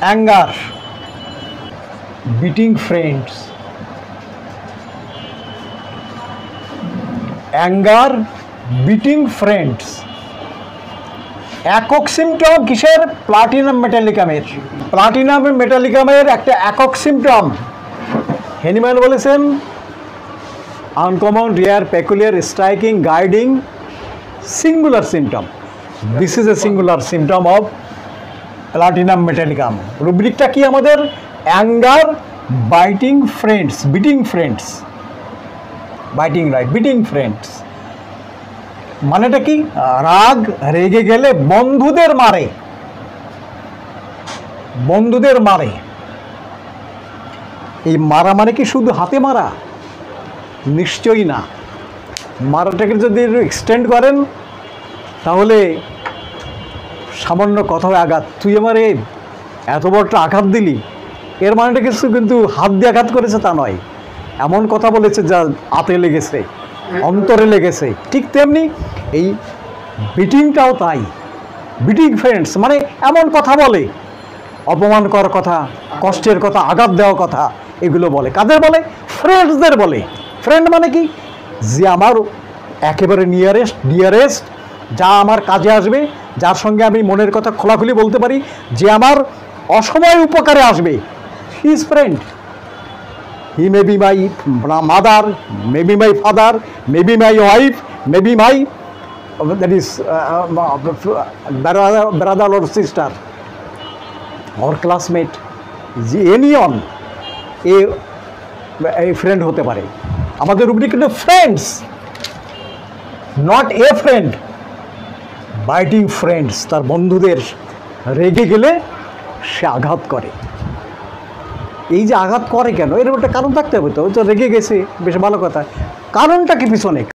Anger, beating friends. Anger, beating friends একক symptom কিসের? Platinum মেটালিকামের। প্লাটিনাম মেটালিকামের একটা একক সিমটম হেনিম্যান বলেছেন, uncommon, rare, peculiar, striking, guiding, singular symptom. This is a singular symptom of platinum metallicum. রুব্রিকটা কি আমাদের? Anger, biting friends, beating friends, biting right, beating friends মানেটা কি? রাগ, রেগে গেলে বন্ধুদের মারে, বন্ধুদের মারে। এই মারা মানে কি শুধু হাতে মারা? নিশ্চয়ই না। মারাটাকে যদি এক্সটেন্ড করেন তাহলে সামান্য কথায় আঘাত, তুই আমারে এত বড়টা আঘাত দিলি, এর মানেটা কিছু কিন্তু হাত দিয়ে আঘাত করেছে তা নয়, এমন কথা বলেছে যা হাতে লেগেছে, অন্তরে লেগেছে। ঠিক তেমনি এই বিটিংটাও তাই। বিটিং ফ্রেন্ডস মানে এমন কথা বলে, অপমান করার কথা, কষ্টের কথা, আঘাত দেওয়া কথা, এগুলো বলে। কাদের বলে? ফ্রেন্ডসদের বলে। ফ্রেন্ড মানে কি? যে আমার একেবারে ডিয়ারেস্ট, যা আমার কাজে আসবে, যার সঙ্গে আমি মনের কথা খোলাখুলি বলতে পারি, যে আমার অসময়ে উপকারে আসবে, he is friend. He may be my mother, may be my father, may be my wife, may be my that his brother or sister or classmate, anyone a friend হতে পারে। আমাদের রুব্রিক কিন্তু friends, not a friend, biting friends. তার বন্ধুদের রেগে গেলে সে আঘাত করে। এই যে আঘাত করে কেন, এর একটা কারণ থাকতে হবে। তো রেগে গেছে, বেশ ভালো কথা, কারণটা কি পিছনে?